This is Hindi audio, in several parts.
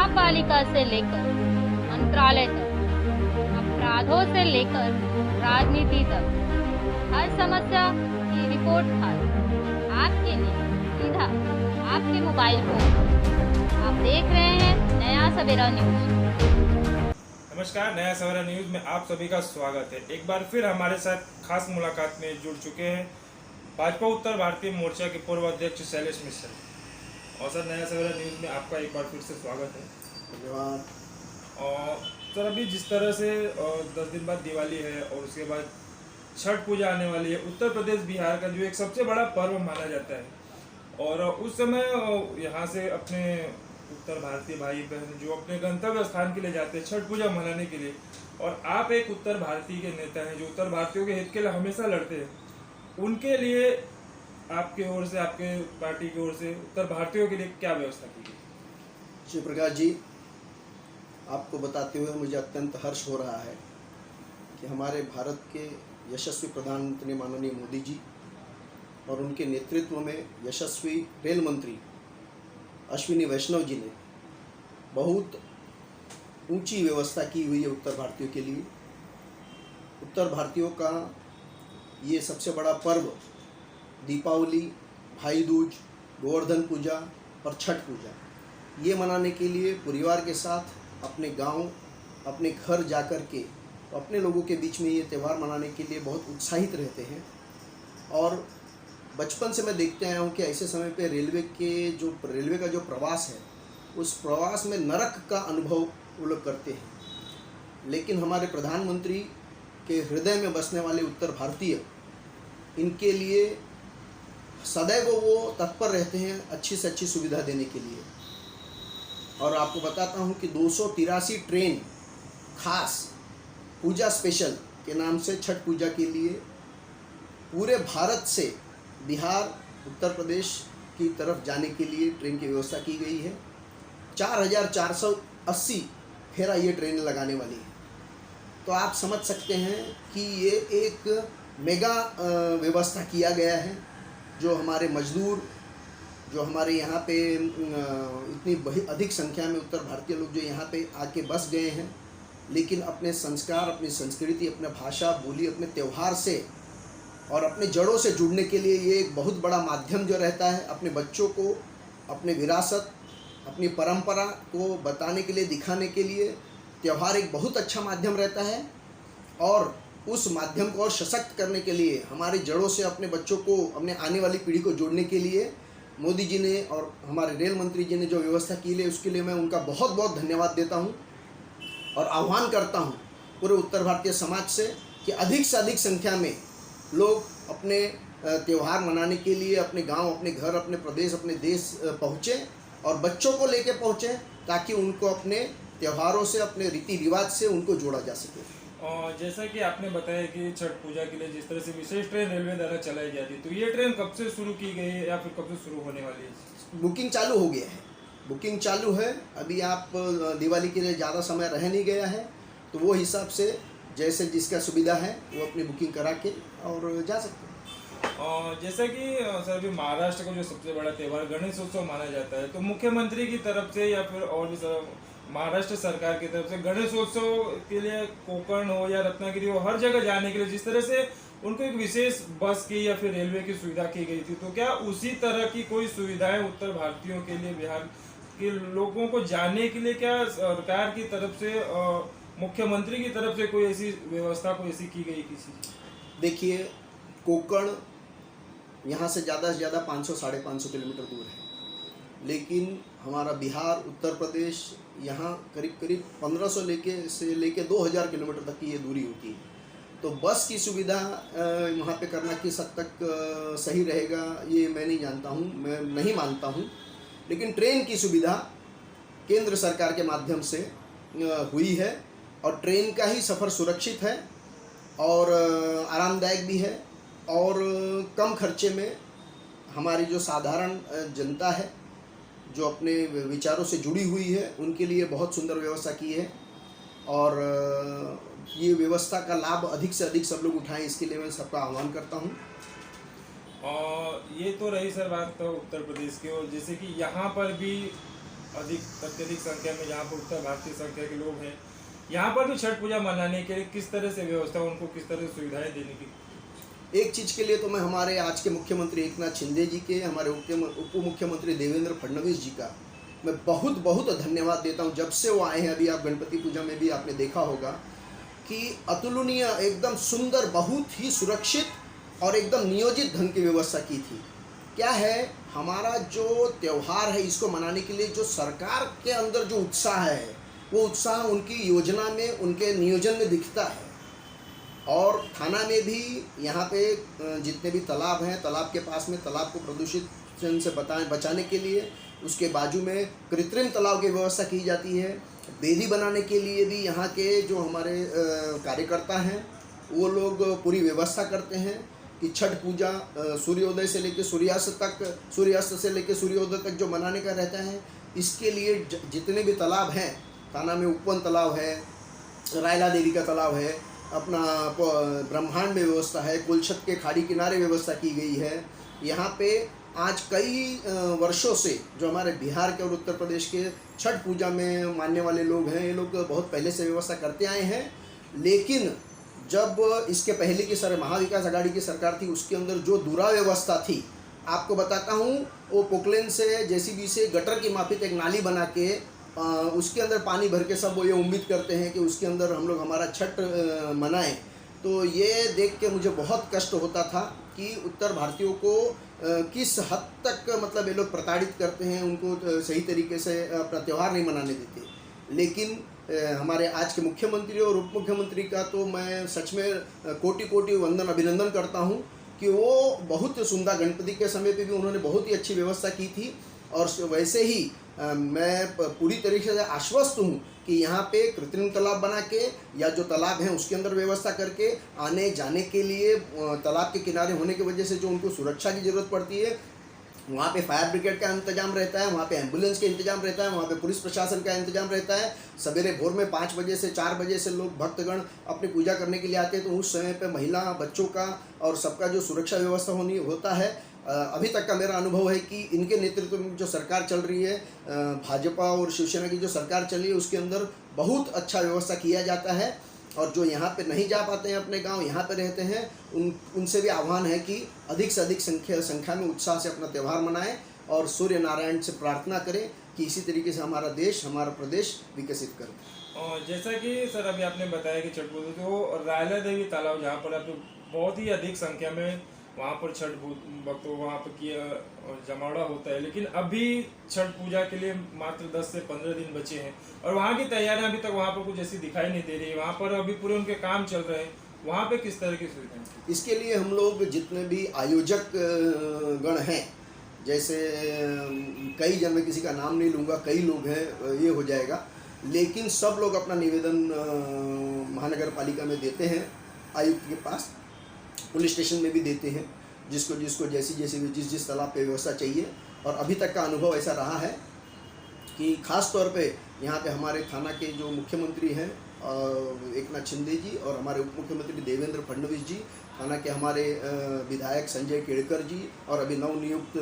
महापालिका से लेकर मंत्रालय तक, अपराधों से लेकर राजनीति तक, हर समस्या की रिपोर्ट खास आपके लिए सीधा आपके मोबाइल फोन। आप देख रहे हैं नया सवेरा न्यूज। नमस्कार, नया सवेरा न्यूज में आप सभी का स्वागत है। एक बार फिर हमारे साथ खास मुलाकात में जुड़ चुके हैं भाजपा उत्तर भारतीय मोर्चा के पूर्व अध्यक्ष शैलेश मिश्र। और सर, नया सवेरा न्यूज में आपका एक बार फिर से स्वागत है। धन्यवाद। और सर, अभी जिस तरह से 10 दिन बाद दिवाली है और उसके बाद छठ पूजा आने वाली है, उत्तर प्रदेश बिहार का जो एक सबसे बड़ा पर्व माना जाता है। और उस समय यहाँ से अपने उत्तर भारतीय भाई बहन जो अपने गंतव्य स्थान के लिए जाते हैं छठ पूजा मनाने के लिए, और आप एक उत्तर भारतीय के नेता हैं जो उत्तर भारतीयों के हित के लिए हमेशा लड़ते हैं, उनके लिए आपके ओर से, आपके पार्टी की ओर से उत्तर भारतीयों के लिए क्या व्यवस्था की गई? श्री प्रकाश जी, आपको बताते हुए मुझे अत्यंत हर्ष हो रहा है कि हमारे भारत के यशस्वी प्रधानमंत्री माननीय मोदी जी और उनके नेतृत्व में यशस्वी रेल मंत्री अश्विनी वैष्णव जी ने बहुत ऊंची व्यवस्था की हुई है उत्तर भारतीयों के लिए। उत्तर भारतीयों का ये सबसे बड़ा पर्व दीपावली, भाई दूज, गोवर्धन पूजा और छठ पूजा, ये मनाने के लिए परिवार के साथ अपने गांव, अपने घर जाकर के अपने लोगों के बीच में ये त्यौहार मनाने के लिए बहुत उत्साहित रहते हैं। और बचपन से मैं देखते आया हूँ कि ऐसे समय पे रेलवे का जो प्रवास है, उस प्रवास में नरक का अनुभव वो लोग करते हैं। लेकिन हमारे प्रधानमंत्री के हृदय में बसने वाले उत्तर भारतीय, इनके लिए सदैव वो तत्पर रहते हैं अच्छी से अच्छी सुविधा देने के लिए। और आपको बताता हूँ कि 283 ट्रेन खास पूजा स्पेशल के नाम से छठ पूजा के लिए पूरे भारत से बिहार, उत्तर प्रदेश की तरफ जाने के लिए ट्रेन की व्यवस्था की गई है। 4480 फेरा ये ट्रेन लगाने वाली है। तो आप समझ सकते हैं कि ये एक मेगा व्यवस्था किया गया है। जो हमारे मजदूर, जो हमारे यहाँ पे इतनी अधिक संख्या में उत्तर भारतीय लोग जो यहाँ पे आके बस गए हैं, लेकिन अपने संस्कार, अपनी संस्कृति, अपने भाषा बोली, अपने त्यौहार से और अपने जड़ों से जुड़ने के लिए ये एक बहुत बड़ा माध्यम जो रहता है, अपने बच्चों को अपने विरासत, अपनी परंपरा को बताने के लिए, दिखाने के लिए त्यौहार एक बहुत अच्छा माध्यम रहता है। और उस माध्यम को और सशक्त करने के लिए, हमारी जड़ों से अपने बच्चों को, अपने आने वाली पीढ़ी को जोड़ने के लिए मोदी जी ने और हमारे रेल मंत्री जी ने जो व्यवस्था की है, उसके लिए मैं उनका बहुत बहुत धन्यवाद देता हूँ। और आह्वान करता हूँ पूरे उत्तर भारतीय समाज से कि अधिक से अधिक संख्या में लोग अपने त्यौहार मनाने के लिए अपने गांव, अपने घर, अपने प्रदेश, अपने देश पहुँचें और बच्चों को लेके पहुँचें, ताकि उनको अपने त्योहारों से, अपने रीति रिवाज से उनको जोड़ा जा सके। और जैसा कि आपने बताया कि छठ पूजा के लिए जिस तरह से विशेष ट्रेन रेलवे द्वारा चलाई जाती है, तो ये ट्रेन कब से शुरू की गई है या फिर कब से शुरू होने वाली है? बुकिंग चालू हो गया है, बुकिंग चालू है। अभी आप दिवाली के लिए ज़्यादा समय रह नहीं गया है, तो वो हिसाब से जैसे जिसका सुविधा है वो अपनी बुकिंग करा के और जा सकते हैं। और जैसा कि सर, अभी महाराष्ट्र का जो सबसे बड़ा त्यौहार गणेशोत्सव माना जाता है, तो मुख्यमंत्री की तरफ से या फिर और भी महाराष्ट्र सरकार की तरफ से गणेशोत्सव के लिए कोकण हो या रत्नागिरी हो, हर जगह जाने के लिए जिस तरह से उनको एक विशेष बस की या फिर रेलवे की सुविधा की गई थी, तो क्या उसी तरह की कोई सुविधाएं उत्तर भारतीयों के लिए, बिहार के लोगों को जाने के लिए क्या सरकार की तरफ से, मुख्यमंत्री की तरफ से कोई ऐसी व्यवस्था कोई ऐसी की गई किसी? देखिए, कोकण यहाँ से ज़्यादा 500-550 किलोमीटर दूर है, लेकिन हमारा बिहार, उत्तर प्रदेश, यहाँ करीब 1500 से लेके 2000 किलोमीटर तक की ये दूरी होती है। तो बस की सुविधा वहाँ पे करना किस हद तक सही रहेगा ये मैं नहीं जानता हूँ, मैं नहीं मानता हूँ। लेकिन ट्रेन की सुविधा केंद्र सरकार के माध्यम से हुई है और ट्रेन का ही सफ़र सुरक्षित है और आरामदायक भी है। और कम खर्चे में हमारी जो साधारण जनता है, जो अपने विचारों से जुड़ी हुई है, उनके लिए बहुत सुंदर व्यवस्था की है। और ये व्यवस्था का लाभ अधिक से अधिक सब लोग उठाएं, इसके लिए मैं सबका आह्वान करता हूँ। और ये तो रही सर बात तो उत्तर प्रदेश की, और जैसे कि यहाँ पर भी अत्यधिक संख्या में जहाँ पर उत्तर भारतीय संख्या के लोग हैं, यहाँ पर भी छठ पूजा मनाने के लिए किस तरह से व्यवस्था, उनको किस तरह से सुविधाएं देने की? एक चीज़ के लिए तो मैं हमारे आज के मुख्यमंत्री एकनाथ शिंदे जी के, हमारे उप मुख्यमंत्री देवेंद्र फडणवीस जी का मैं बहुत बहुत धन्यवाद देता हूँ। जब से वो आए हैं, अभी आप गणपति पूजा में भी आपने देखा होगा कि अतुलनीय, एकदम सुंदर, बहुत ही सुरक्षित और एकदम नियोजित ढंग की व्यवस्था की थी। क्या है, हमारा जो त्यौहार है इसको मनाने के लिए जो सरकार के अंदर जो उत्साह है, वो उत्साह उनकी योजना में, उनके नियोजन में दिखता है। और थाना में भी यहाँ पे जितने भी तालाब हैं, तालाब के पास में तालाब को प्रदूषित से बचाने के लिए उसके बाजू में कृत्रिम तालाब की व्यवस्था की जाती है। बेदी बनाने के लिए भी यहाँ के जो हमारे कार्यकर्ता हैं वो लोग पूरी व्यवस्था करते हैं कि छठ पूजा सूर्योदय से लेकर सूर्यास्त तक, सूर्यास्त से लेकर सूर्योदय तक जो मनाने का रहता है, इसके लिए जितने भी तालाब हैं, थाना में उपवन तालाब है, रायला देवी का तालाब है, अपना ब्रह्मांड में व्यवस्था है, कुलछत के खाड़ी किनारे व्यवस्था की गई है। यहाँ पे आज कई वर्षों से जो हमारे बिहार के और उत्तर प्रदेश के छठ पूजा में मानने वाले लोग हैं, ये लोग बहुत पहले से व्यवस्था करते आए हैं। लेकिन जब इसके पहले की महाविकास आघाड़ी की सरकार थी, उसके अंदर जो दुराव्यवस्था थी, आपको बताता हूँ, वो पोकलेन से, जेसीबी से गटर की माफिक एक नाली बना के उसके अंदर पानी भर के सब वो ये उम्मीद करते हैं कि उसके अंदर हम लोग हमारा छठ मनाएं। तो ये देख के मुझे बहुत कष्ट होता था कि उत्तर भारतीयों को किस हद तक मतलब ये लोग प्रताड़ित करते हैं, उनको सही तरीके से अपना त्यौहार नहीं मनाने देते। लेकिन हमारे आज के मुख्यमंत्री और उप मुख्यमंत्री का तो मैं सच में कोटि कोटि वंदन, अभिनंदन करता हूँ कि वो बहुत सुंदर, गणपति के समय पे भी उन्होंने बहुत ही अच्छी व्यवस्था की थी। और वैसे ही मैं पूरी तरीके से आश्वस्त हूँ कि यहाँ पे कृत्रिम तालाब बना के या जो तालाब हैं उसके अंदर व्यवस्था करके आने जाने के लिए, तालाब के किनारे होने की वजह से जो उनको सुरक्षा की ज़रूरत पड़ती है, वहाँ पे फायर ब्रिगेड का इंतजाम रहता है, वहाँ पे एम्बुलेंस का इंतजाम रहता है, वहाँ पे पुलिस प्रशासन का इंतजाम रहता है। सवेरे भोर में 5 बजे से 4 बजे से लोग भक्तगण अपनी पूजा करने के लिए आते हैं, तो उस समय पे महिला, बच्चों का और सबका जो सुरक्षा व्यवस्था होता है। अभी तक का मेरा अनुभव है कि इनके नेतृत्व में जो सरकार चल रही है, भाजपा और शिवसेना की जो सरकार चल रही है, उसके अंदर बहुत अच्छा व्यवस्था किया जाता है। और जो यहाँ पे नहीं जा पाते हैं अपने गांव, यहाँ पे रहते हैं, उनसे भी आह्वान है कि अधिक से अधिक संख्या में उत्साह से अपना त्यौहार मनाएं और सूर्य नारायण से प्रार्थना करें कि इसी तरीके से हमारा देश, हमारा प्रदेश विकसित करें। और जैसा कि सर अभी आपने बताया कि छठ पूजा तो रायला देवी तालाब, जहाँ पर आप बहुत ही अधिक संख्या में वहाँ पर छठ भक्तों वहाँ पर किया जमावड़ा होता है, लेकिन अभी छठ पूजा के लिए मात्र 10 से 15 दिन बचे हैं और वहाँ की तैयारियां अभी तक वहाँ पर कुछ ऐसी दिखाई नहीं दे रही। वहाँ पर अभी पूरे उनके काम चल रहे हैं, वहाँ पे किस तरह की सुविधाएं? इसके लिए हम लोग जितने भी आयोजक गण हैं, जैसे कई जन, मैं किसी का नाम नहीं लूँगा, कई लोग हैं, ये हो जाएगा, लेकिन सब लोग अपना निवेदन महानगर पालिका में देते हैं, आयुक्त के पास, पुलिस स्टेशन में भी देते हैं, जिसको जिस तालाब पे व्यवस्था चाहिए। और अभी तक का अनुभव ऐसा रहा है कि ख़ास तौर पे यहाँ पे हमारे थाना के जो मुख्यमंत्री हैं एकनाथ शिंदे जी और हमारे उप मुख्यमंत्री देवेंद्र फडणवीस जी, थाना के हमारे विधायक संजय केड़कर जी और अभी नवनियुक्त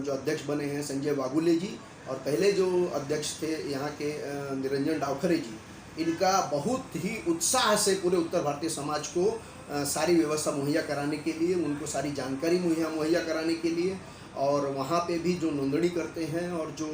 जो अध्यक्ष बने हैं संजय वागुले जी, और पहले जो अध्यक्ष थे यहाँ के निरंजन डावखरे जी, इनका बहुत ही उत्साह से पूरे उत्तर भारतीय समाज को सारी व्यवस्था मुहैया कराने के लिए, उनको सारी जानकारी मुहैया कराने के लिए, और वहाँ पे भी जो नोंदणी करते हैं और जो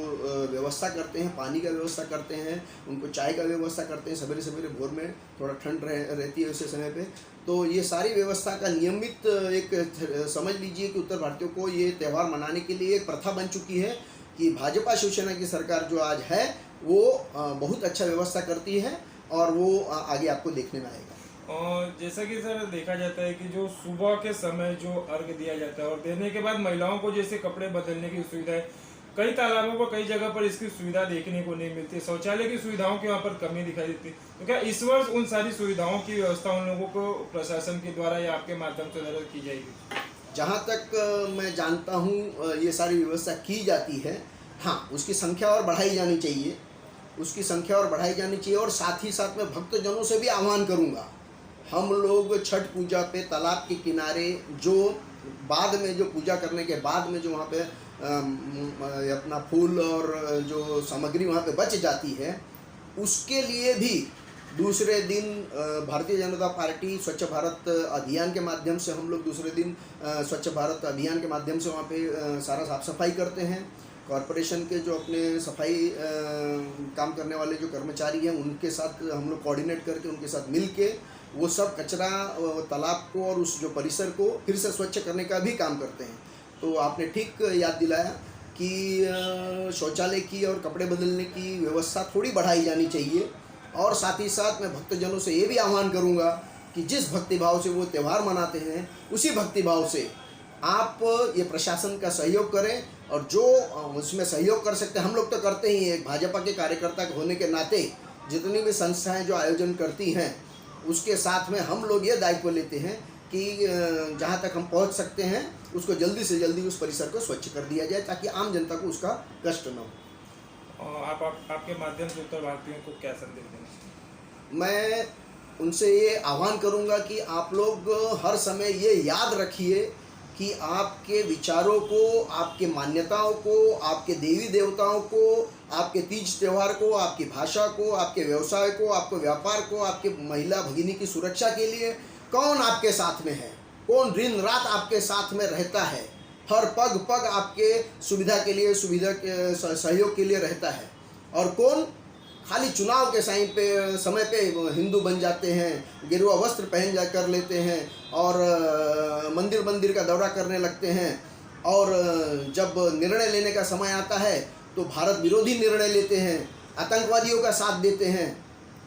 व्यवस्था करते हैं, पानी का व्यवस्था करते हैं, उनको चाय का व्यवस्था करते हैं। सवेरे सवेरे भोर में थोड़ा ठंड रहती है उस समय पे, तो ये सारी व्यवस्था का नियमित एक समझ लीजिए कि उत्तर भारतीयों को ये त्यौहार मनाने के लिए एक प्रथा बन चुकी है कि भाजपा शिवसेना की सरकार जो आज है वो बहुत अच्छा व्यवस्था करती है और वो आगे आपको देखने में आएगा। और जैसा कि सर देखा जाता है कि जो सुबह के समय जो अर्घ दिया जाता है और देने के बाद महिलाओं को जैसे कपड़े बदलने की सुविधा है, कई तालाबों पर, कई जगह पर इसकी सुविधा देखने को नहीं मिलती, शौचालय की सुविधाओं की वहाँ पर कमी दिखाई देती है। तो क्या इस वर्ष उन सारी सुविधाओं की व्यवस्था उन लोगों को प्रशासन के द्वारा या आपके माध्यम से की जाएगी? जहाँ तक मैं जानता हूँ ये सारी व्यवस्था की जाती है। हाँ, उसकी संख्या और बढ़ाई जानी चाहिए, उसकी संख्या और बढ़ाई जानी चाहिए। और साथ ही साथ मैं भक्तजनों से भी आह्वान करूँगा, हम लोग छठ पूजा पे तालाब के किनारे जो बाद में जो पूजा करने के बाद में जो वहाँ पे अपना फूल और जो सामग्री वहाँ पे बच जाती है, उसके लिए भी दूसरे दिन भारतीय जनता पार्टी स्वच्छ भारत अभियान के माध्यम से हम लोग दूसरे दिन स्वच्छ भारत अभियान के माध्यम से वहाँ पे सारा साफ सफाई करते हैं। कॉरपोरेशन के जो अपने सफाई काम करने वाले जो कर्मचारी हैं उनके साथ हम लोग कोऑर्डिनेट करके उनके साथ मिल के वो सब कचरा तालाब को और उस जो परिसर को फिर से स्वच्छ करने का भी काम करते हैं। तो आपने ठीक याद दिलाया कि शौचालय की और कपड़े बदलने की व्यवस्था थोड़ी बढ़ाई जानी चाहिए। और साथ ही साथ मैं भक्तजनों से ये भी आह्वान करूँगा कि जिस भक्तिभाव से वो त्यौहार मनाते हैं उसी भक्तिभाव से आप ये प्रशासन का सहयोग करें, और जो उसमें सहयोग कर सकते हैं हम लोग तो करते ही हैं। भाजपा के कार्यकर्ता होने के नाते जितनी भी संस्थाएं जो आयोजन करती हैं उसके साथ में हम लोग ये दायित्व लेते हैं कि जहाँ तक हम पहुँच सकते हैं उसको जल्दी से जल्दी उस परिसर को स्वच्छ कर दिया जाए ताकि आम जनता को उसका कष्ट न हो। आपके माध्यम से उत्तर भारतीयों को क्या संदेश देंगे? मैं उनसे ये आह्वान करूँगा कि आप लोग हर समय ये याद रखिए कि आपके विचारों को, आपके मान्यताओं को, आपके देवी देवताओं को, आपके तीज त्यौहार को, आपकी भाषा को, आपके व्यवसाय को, आपके व्यापार को, आपके महिला भगिनी की सुरक्षा के लिए कौन आपके साथ में है, कौन दिन रात आपके साथ में रहता है, हर पग पग आपके सुविधा के लिए, सुविधा के सहयोग के लिए रहता है, और कौन खाली चुनाव के समय पे हिंदू बन जाते हैं, गेरुआ वस्त्र पहन जा कर लेते हैं और मंदिर का दौरा करने लगते हैं, और जब निर्णय लेने का समय आता है तो भारत विरोधी निर्णय लेते हैं, आतंकवादियों का साथ देते हैं।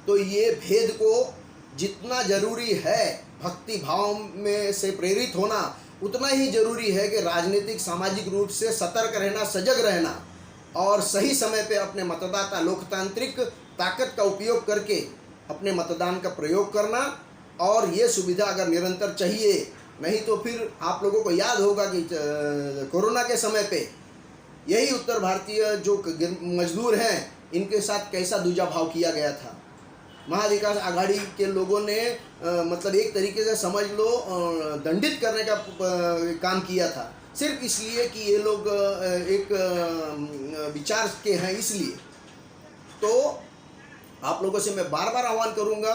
तो ये भेद को जितना ज़रूरी है भक्ति भाव में से प्रेरित होना, उतना ही ज़रूरी है कि राजनीतिक सामाजिक रूप से सतर्क रहना, सजग रहना और सही समय पे अपने मतदाता लोकतांत्रिक ताकत का उपयोग करके अपने मतदान का प्रयोग करना। और ये सुविधा अगर निरंतर चाहिए, नहीं तो फिर आप लोगों को याद होगा कि कोरोना के समय पे यही उत्तर भारतीय जो मजदूर हैं इनके साथ कैसा दूजा भाव किया गया था। महाविकास आघाड़ी के लोगों ने मतलब एक तरीके से समझ लो दंडित करने का काम किया था, सिर्फ इसलिए कि ये लोग एक विचार के हैं। इसलिए तो आप लोगों से मैं बार बार आह्वान करूंगा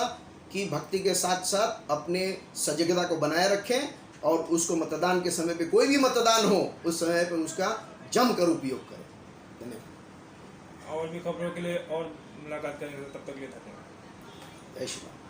कि भक्ति के साथ साथ अपने सजगता को बनाए रखें और उसको मतदान के समय पे, कोई भी मतदान हो उस समय पे उसका जमकर उपयोग करें। धन्यवाद। और भी खबरों के लिए और मुलाकात करेंगे, तब तक के लिए धन्यवाद। जय श्री राम।